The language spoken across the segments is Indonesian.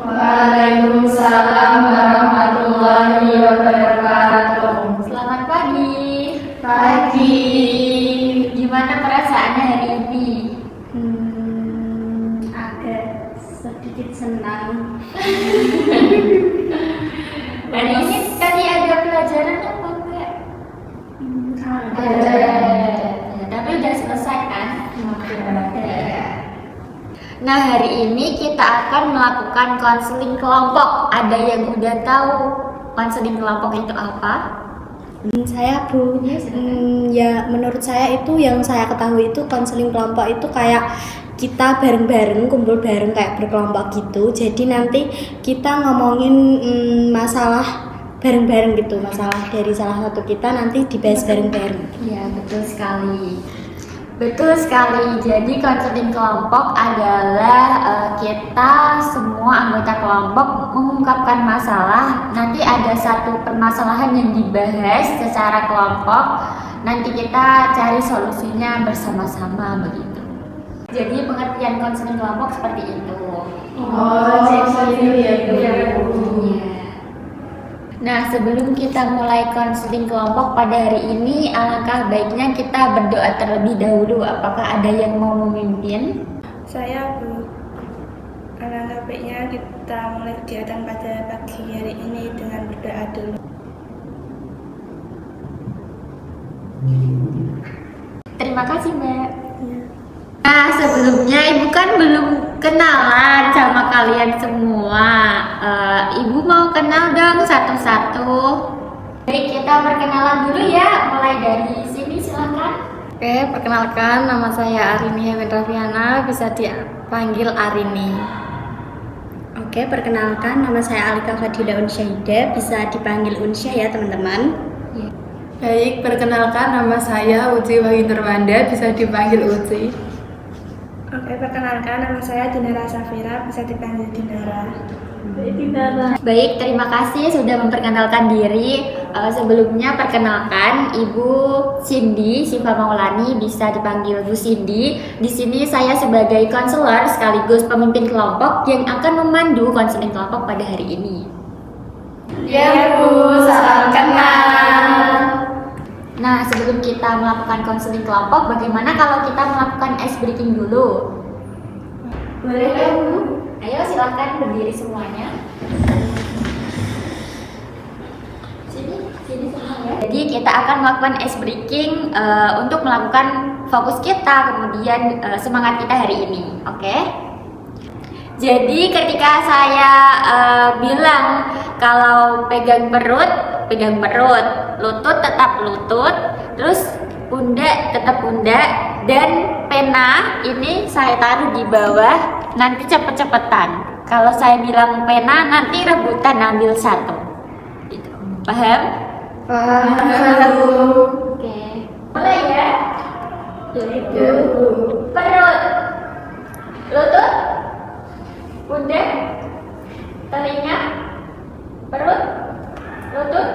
Waalaikumsalam warahmatullahi wabarakatuh. Selamat pagi. Pagi. Gimana perasaannya hari ini? Agak sedikit senang. Hari ini tadi ada pelajaran apa enggak? Ada. Tapi udah selesai kan? Nah, hari ini kita akan melakukan konseling kelompok. Ada yang udah tahu konseling kelompok itu apa? Saya Bu, ya menurut saya itu yang saya ketahui itu konseling kelompok itu kayak kita bareng-bareng, kumpul bareng kayak berkelompok gitu. Jadi nanti kita ngomongin masalah bareng-bareng gitu, masalah dari salah satu kita nanti dibahas bareng-bareng. Ya, betul sekali. Betul sekali. Jadi konseling kelompok adalah kita semua anggota kelompok mengungkapkan masalah. Nanti ada satu permasalahan yang dibahas secara kelompok. Nanti kita cari solusinya bersama-sama begitu. Jadi pengertian konseling kelompok seperti itu. Seperti itu ya Bu. Iya. Nah, sebelum kita mulai konseling kelompok pada hari ini, alangkah baiknya kita berdoa terlebih dahulu. Apakah ada yang mau memimpin? Saya Bu. Alangkah baiknya kita mulai kegiatan pada pagi hari ini dengan berdoa dulu. Terima kasih, Mbak. Nah, sebelumnya Ibu kan belum kenalan sama kalian semua. Ibu mau kenal dong satu-satu. Baik, kita perkenalan dulu ya. Mulai dari sini, silakan. Oke, perkenalkan nama saya Arini Hewen Rafiana, bisa dipanggil Arini. Oke, perkenalkan nama saya Alika Fadila Unsyahida, bisa dipanggil Unsya ya teman-teman. Baik, perkenalkan nama saya Uci Wahyu Nurwanda, bisa dipanggil Uci. Oke, perkenalkan nama saya Dinara Safira, bisa dipanggil Dinara. Baik, terima kasih sudah memperkenalkan diri. Sebelumnya perkenalkan Ibu Cindy Siva Maulani, bisa dipanggil Bu Cindy. Di sini saya sebagai konselor sekaligus pemimpin kelompok yang akan memandu konseling kelompok pada hari ini. Ya Bu, salam kenal. Nah, sebelum kita melakukan konseling kelompok, bagaimana kalau kita melakukan ice breaking dulu? Boleh ya Bu? Ayo silakan berdiri semuanya. Sini semua ya. Jadi kita akan melakukan ice breaking untuk melakukan fokus kita, kemudian semangat kita hari ini, oke? Jadi ketika saya bilang kalau pegang perut, lutut tetap lutut, terus pundak tetap pundak, dan pena ini saya taruh di bawah. Nanti cepet-cepetan. Kalau saya bilang pena, nanti rebutan ambil satu. Gitu. Paham? Paham Bu. Oke. Mulai ya. Ya Bu. Perut, lutut, pundak, telinga, perut, lutut,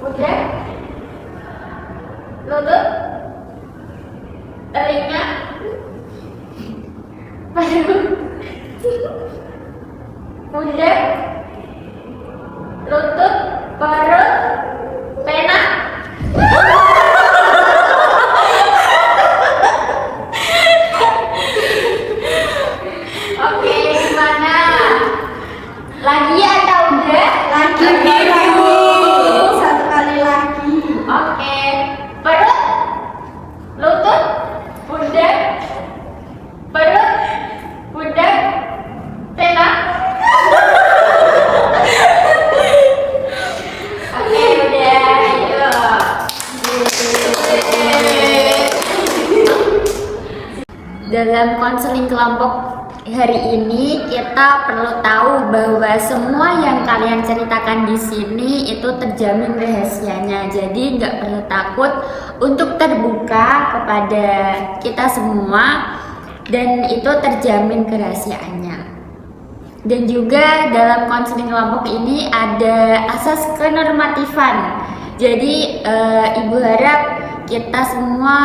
pundak, lutut, telinga, perut, pundak, lutut, perut, pena. Oke, gimana? Lagi atau udah? Lagi Bu. Satu kali lagi. Oke. Perut, lutut, pundak, perut, pundak, pena. Oke, udah. Ayo. Dalam konseling kelompok hari ini kita perlu tahu bahwa semua yang kalian ceritakan di sini itu terjamin rahasianya. Jadi nggak perlu takut untuk terbuka kepada kita semua, dan itu terjamin kerahasiaannya. Dan juga dalam konseling kelompok ini ada asas kenormatifan. Jadi Ibu harap kita semua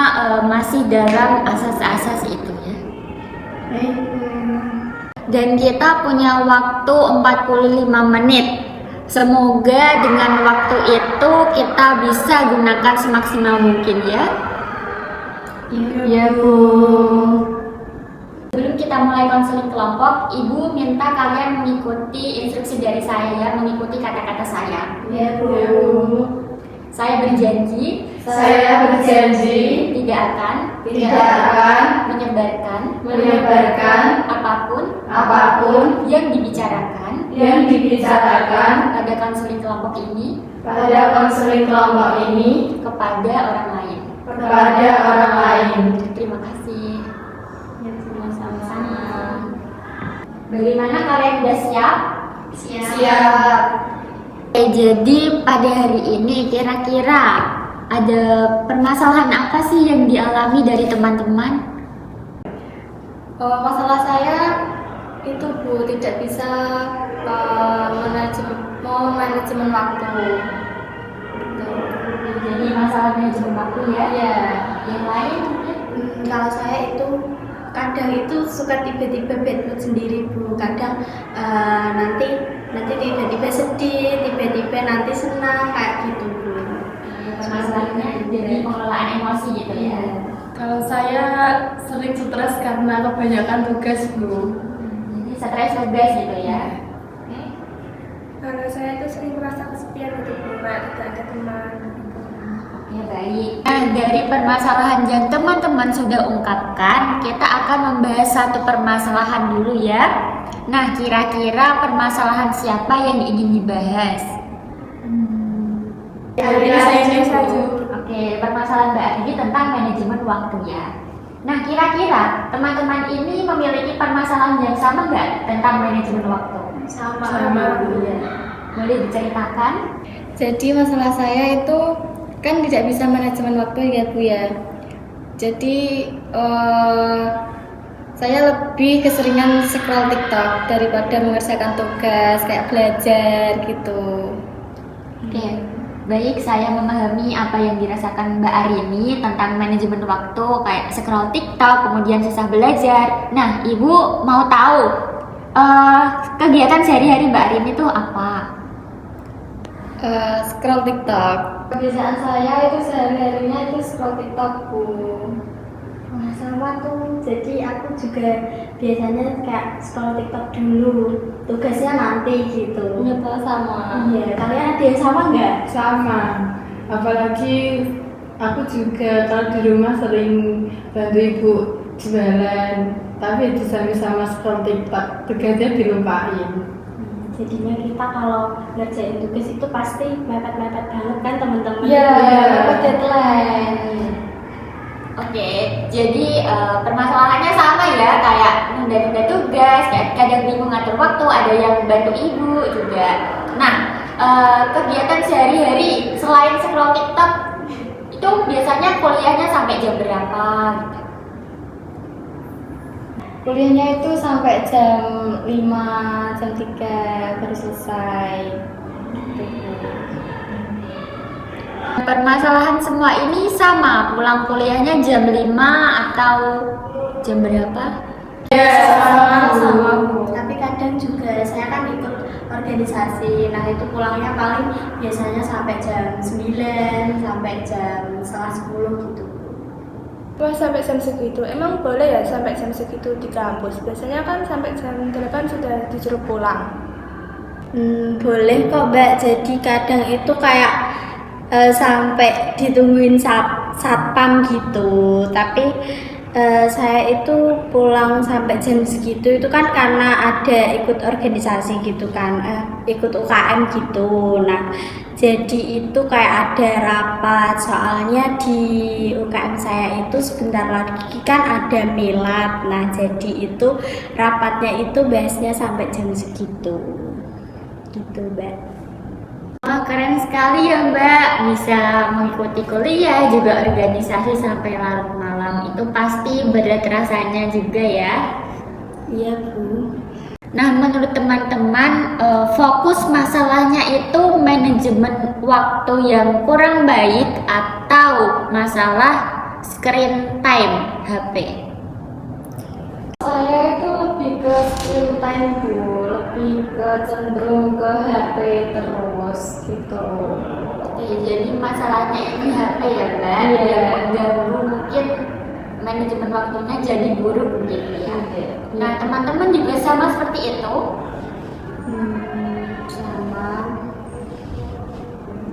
masih dalam asas-asas itu ya. Dan kita punya waktu 45 menit. Semoga dengan waktu itu kita bisa gunakan semaksimal mungkin ya. Iya, Bu. Sebelum kita mulai konseling kelompok, Ibu minta kalian mengikuti instruksi dari saya ya, mengikuti kata-kata saya. Iya, Bu. Saya berjanji Saya berjanji tidak akan menyebarkan apapun yang dibicarakan pada konseling kelompok ini kepada orang lain. Terima kasih. Sama-sama. Bagaimana kalian sudah siap? Siap. Jadi pada hari ini kira-kira ada permasalahan apa sih yang dialami dari teman-teman? Masalah saya itu Bu tidak bisa manajemen waktu. Jadi masalah manajemen waktu ya? Iya. Yang lain mungkin? Kalau saya itu kadang itu suka tiba-tiba bad mood sendiri Bu. Kadang nanti tiba-tiba sedih, tiba-tiba nanti senang kayak gitu Bu. Permasalahannya jadi pengelolaan emosi gitu ya? Kalau saya sering stres karena kebanyakan tugas, Bu. Jadi stres tugas gitu ya? Kalau saya itu sering merasa kesepian gitu Bu, kayak tidak ada teman. Ya baik. Nah, dari permasalahan yang teman-teman sudah ungkapkan, kita akan membahas satu permasalahan dulu ya. Nah, kira-kira permasalahan siapa yang ingin dibahas? Saya Oke, permasalahan Mbak Ardi tentang manajemen waktu ya. Nah, kira-kira teman-teman ini memiliki permasalahan yang sama nggak tentang manajemen waktu? Sama, Bu. Boleh diceritakan? Jadi masalah saya itu kan tidak bisa manajemen waktu ya Bu ya. Jadi saya lebih keseringan scroll TikTok daripada mengerjakan tugas kayak belajar gitu. Oke, baik, saya memahami apa yang dirasakan Mbak Arini tentang manajemen waktu kayak scroll TikTok, kemudian susah belajar. Nah, Ibu mau tahu kegiatan sehari-hari Mbak Arini itu apa? Scroll TikTok. Kebiasaan saya itu sehari-harinya itu scroll TikTok Bu. Wah, sama tuh. Jadi aku juga biasanya kayak scroll TikTok dulu. Tugasnya nanti gitu. Betul, sama. Iya, kalian ada yang sama nggak? Sama. Apalagi aku juga kalau di rumah sering bantu ibu jualan, tapi itu sama-sama scroll TikTok, tugasnya dilupain. Jadinya kita kalau ngerjain tugas itu pasti mepet-mepet banget kan teman-teman. Iya, mepet deadline. Oke, jadi permasalahannya sama ya, kayak nunda-nunda tugas, kayak kadang bingung ngatur waktu, ada yang bantu ibu juga. Nah, kegiatan sehari-hari selain scroll TikTok itu biasanya kuliahnya sampai jam berapa? Gitu? Kuliahnya itu sampai jam 5, jam 3 baru selesai. Gitu. Permasalahan semua ini sama, pulang kuliahnya jam 5 atau jam berapa? Sama Bu. Tapi kadang juga saya kan ikut organisasi. Nah, itu pulangnya paling biasanya sampai jam 9 sampai jam setengah 10 gitu. Wah, sampai jam segitu. Emang boleh ya sampai jam segitu di kampus? Biasanya kan sampai jam 8 sudah disuruh pulang. Boleh kok Mbak. Jadi kadang itu kayak sampai ditungguin satpam gitu. Tapi saya itu pulang sampai jam segitu itu kan karena ada ikut organisasi gitu kan, ikut UKM gitu. Nah, jadi itu kayak ada rapat, soalnya di UKM saya itu sebentar lagi kan ada milad. Nah, jadi itu rapatnya itu bahasnya sampai jam segitu gitu Mbak. Wah, keren sekali ya Mbak, bisa mengikuti kuliah juga organisasi sampai larut malam. Itu pasti berat rasanya juga ya. Iya Bu. Nah, menurut teman-teman, fokus masalahnya itu manajemen waktu yang kurang baik atau masalah screen time HP? Saya itu lebih ke screen time Bu, lebih ke cenderung ke HP terus gitu. Oke, jadi masalahnya ini HP ya Mbak, Iya. yang mengganggu mungkin manajemen waktunya jadi buruk begitu ya. Iya. Nah teman-teman juga sama seperti itu. Sama.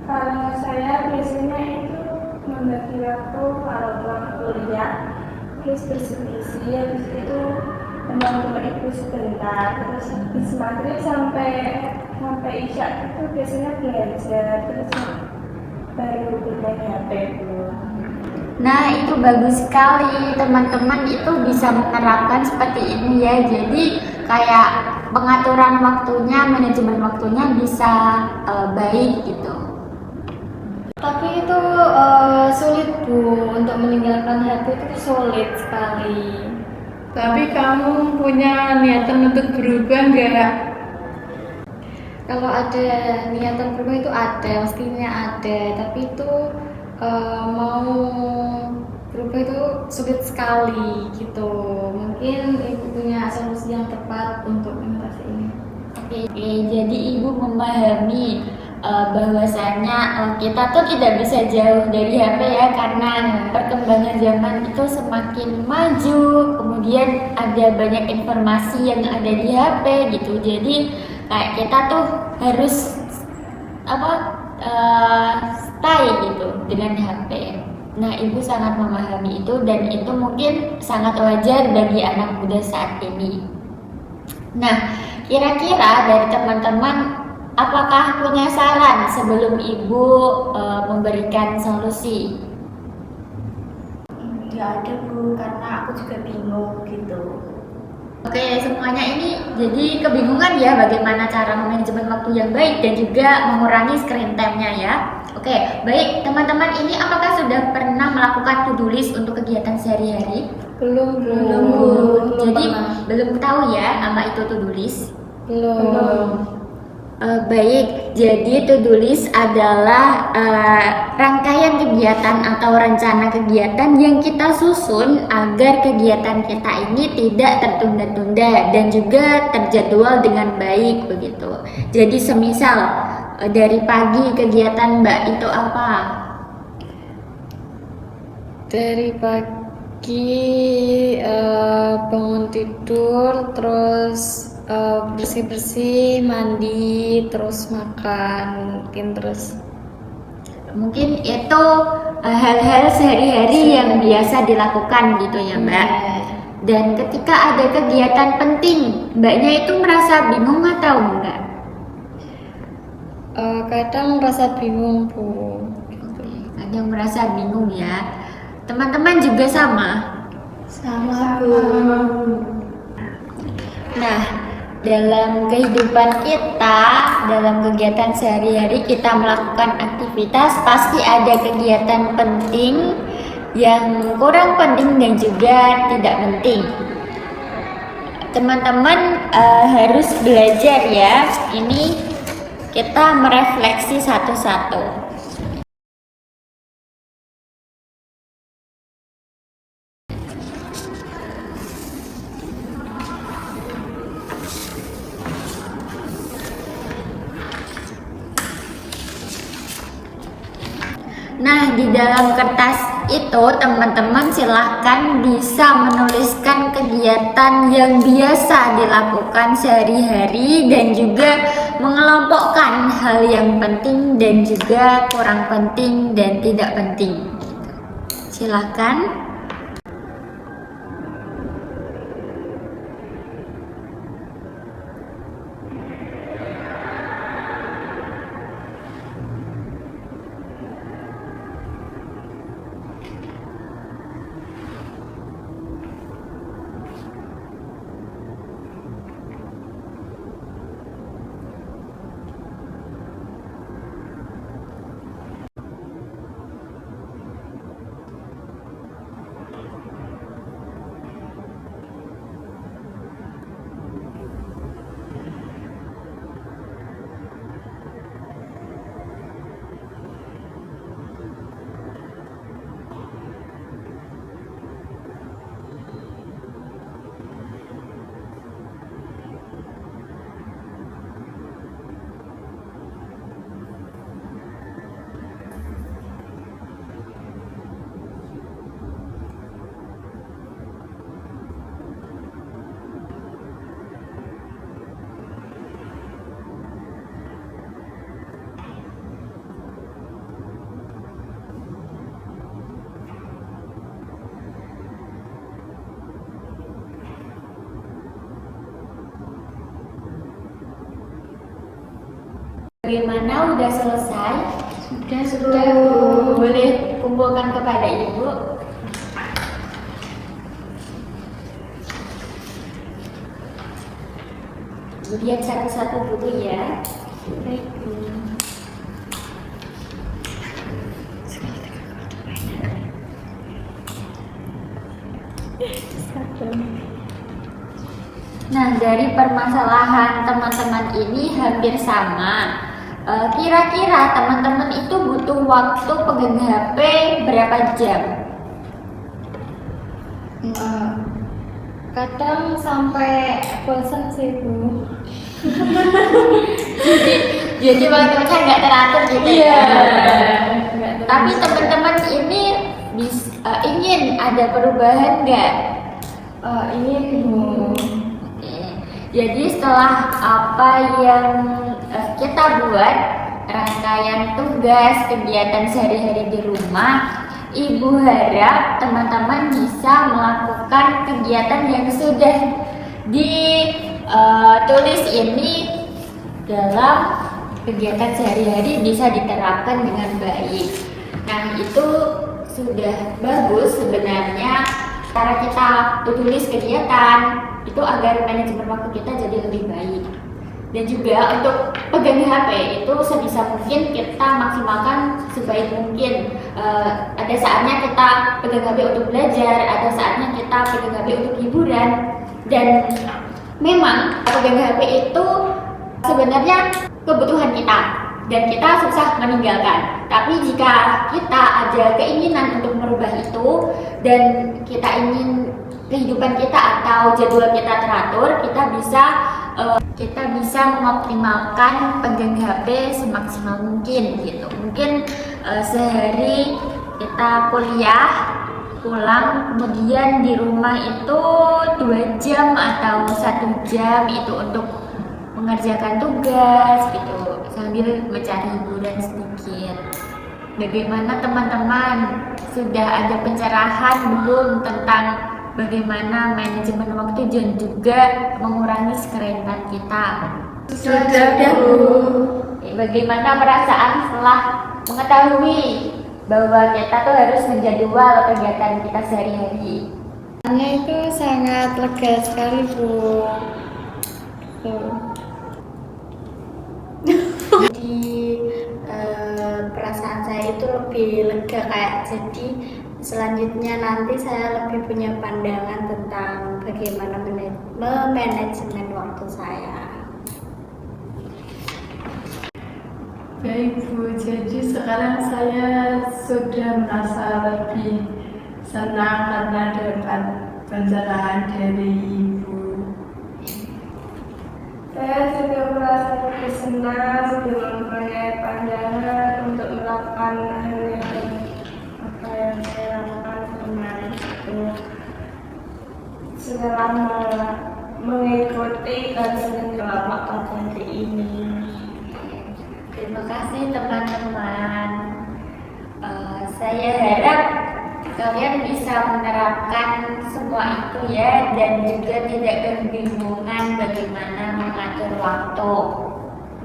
Kalau saya biasanya itu membagi waktu kalau pulang kuliah, terus bersih-bersih, habis itu membantu ibu sebentar, terus habis maghrib sampai isya itu biasanya belajar, terus baru bermain HP dulu. Nah itu bagus sekali, teman-teman itu bisa menerapkan seperti ini ya. Jadi kayak pengaturan waktunya, manajemen waktunya bisa baik gitu. Tapi itu sulit Bu, untuk meninggalkan HP itu sulit sekali. Tapi kamu punya niatan untuk berubah nggak? Kalau ada niatan berubah itu ada, mestinya ada. Tapi itu mau berubah itu sulit sekali gitu. Mungkin ibu punya solusi yang tepat untuk mengatasi ini. Oke, jadi ibu memahami bahwasanya kita tuh tidak bisa jauh dari HP ya, karena perkembangan zaman itu semakin maju, kemudian ada banyak informasi yang ada di HP gitu. Jadi kayak kita tuh harus stay gitu dengan HP. Nah ibu sangat memahami itu, dan itu mungkin sangat wajar bagi anak muda saat ini. Nah kira-kira dari teman-teman apakah punya saran sebelum ibu memberikan solusi? Nggak ada Bu, karena aku juga bingung gitu. Oke, semuanya ini jadi kebingungan ya bagaimana cara manajemen waktu yang baik dan juga mengurangi screen time-nya ya. Oke, baik teman-teman, ini apakah sudah pernah melakukan to-do list untuk kegiatan sehari-hari? Belum Bu. Jadi belum tahu ya apa itu to-do list? Belum. Baik, jadi to-do list adalah rangkaian kegiatan atau rencana kegiatan yang kita susun agar kegiatan kita ini tidak tertunda-tunda dan juga terjadwal dengan baik begitu. Jadi semisal dari pagi kegiatan Mbak itu apa? Dari pagi bangun tidur, terus bersih-bersih, mandi, terus makan, mungkin terus. Mungkin itu hal-hal sehari-hari yang biasa dilakukan gitu ya Mbak. Dan ketika ada kegiatan penting, Mbaknya itu merasa bingung atau enggak? Kadang merasa bingung Bu. Kadang merasa bingung ya. Teman-teman juga sama. Sama Bu. Nah, dalam kehidupan kita, dalam kegiatan sehari-hari kita melakukan aktivitas, pasti ada kegiatan penting, yang kurang penting dan juga tidak penting. Teman-teman harus belajar ya. Ini kita merefleksi satu-satu. Nah, di dalam kertas itu teman-teman silahkan bisa menuliskan kegiatan yang biasa dilakukan sehari-hari dan juga mengelompokkan hal yang penting dan juga kurang penting dan tidak penting. Silahkan. bagaimana? Udah selesai? Sudah, Bu. Boleh kumpulkan kepada Ibu. Lihat satu-satu dulu ya. Baik, Bu. Nah, dari permasalahan teman-teman ini hampir sama. Kira-kira teman-teman itu butuh waktu pegang HP berapa jam? Kadang sampai bosan sih, Bu. Jadi waktunya nggak teratur gitu Iya. ya. Tapi teman-teman ini ingin ada perubahan nggak? Ingin, Bu. Oke. Jadi setelah apa yang kita buat, rangkaian tugas, kegiatan sehari-hari di rumah, Ibu harap teman-teman bisa melakukan kegiatan yang sudah ditulis ini dalam kegiatan sehari-hari bisa diterapkan dengan baik. Nah, itu sudah bagus sebenarnya. Cara kita tulis kegiatan itu agar manajemen waktu kita jadi lebih baik. Dan juga untuk pegang HP itu sebisa mungkin kita maksimalkan sebaik mungkin. Ada saatnya kita pegang HP untuk belajar, ada saatnya kita pegang HP untuk hiburan. Dan memang pegang HP itu sebenarnya kebutuhan kita dan kita susah meninggalkan. Tapi jika kita ada keinginan untuk merubah itu dan kita ingin kehidupan kita atau jadwal kita teratur, kita bisa mengoptimalkan pegang HP semaksimal mungkin gitu. Mungkin sehari kita kuliah, pulang, kemudian di rumah itu 2 jam atau 1 jam itu untuk mengerjakan tugas gitu sambil mencari hiburan sedikit. Bagaimana teman-teman? Sudah ada pencerahan belum tentang bagaimana manajemen waktu dan juga mengurangi screen-time kita? Sudah, Bu. Bagaimana perasaan setelah mengetahui bahwa kita tuh harus menjadwal kegiatan kita sehari-hari? Rasanya itu sangat lega sekali, Bu. Di perasaan saya itu lebih lega, kayak jadi selanjutnya nanti saya lebih punya pandangan tentang bagaimana memanajemen waktu saya. Baik, Bu. Jadi sekarang saya sudah merasa lebih senang karena dapat pencerahan dari Ibu. Saya juga merasa lebih senang sudah mempunyai pandangan untuk melakukan hal yang apa yang saya lakukan kemarin itu selama mengikuti kajian kelompok hari ini. Terima kasih teman-teman. Saya harap kalian bisa menerapkan semua itu ya, dan juga tidak kebingungan bagaimana mengatur waktu.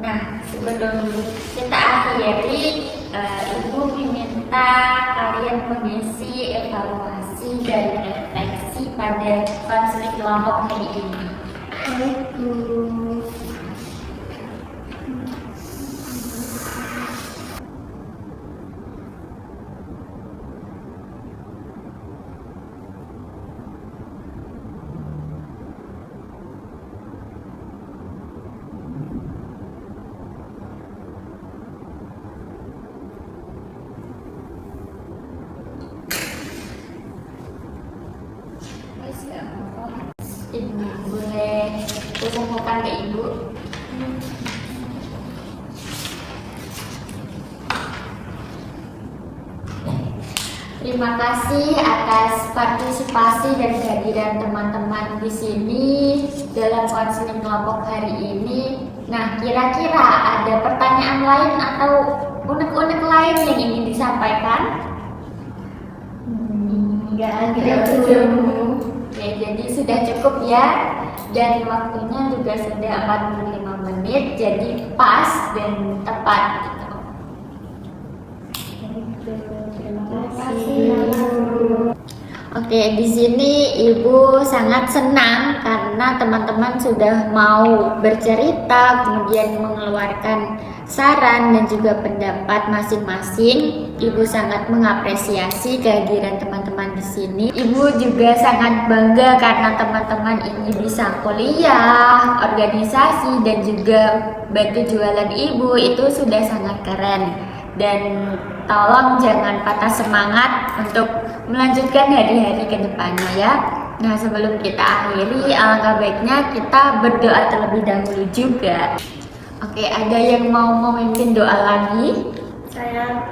Nah, sebelum kita akhiri, Ibu meminta kalian mengisi evaluasi dan refleksi pada konseling kelompok hari ini. Ibu boleh kumpulkan ke Ibu. Terima kasih atas partisipasi dan kehadiran teman-teman di sini dalam konseling kelompok hari ini. Nah, kira-kira ada pertanyaan lain atau unek-unek lain yang ingin disampaikan? Enggak ada, Oke, jadi sudah cukup ya, dan waktunya juga sudah 45 menit. menit, jadi pas dan tepat gitu. Terima kasih. Oke, di sini Ibu sangat senang karena teman-teman sudah mau bercerita, kemudian mengeluarkan saran dan juga pendapat masing-masing. Ibu sangat mengapresiasi kehadiran teman-teman di sini. Ibu juga sangat bangga karena teman-teman ini bisa kuliah, organisasi, dan juga bantu jualan Ibu. Itu sudah sangat keren. Dan tolong jangan patah semangat untuk melanjutkan hari-hari ke depannya ya. Nah, sebelum kita akhiri, alangkah baiknya kita berdoa terlebih dahulu juga. Oke, ada yang mau memimpin doa lagi? Saya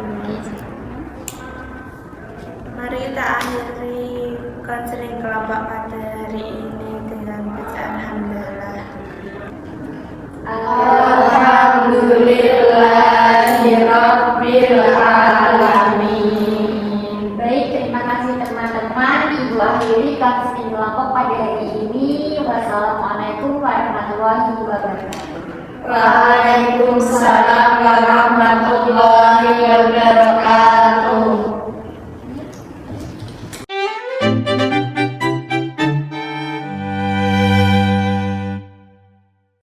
mari kita akhiri konseling kelompok pada hari ini dengan bacaan hamdalah. Alhamdulillahirabbil alamin. Baik, terima kasih teman-teman. Ibu akhiri konseling kelompok pada hari ini. Wassalamualaikum warahmatullahi wabarakatuh. Waalaikumsalam warahmatullahi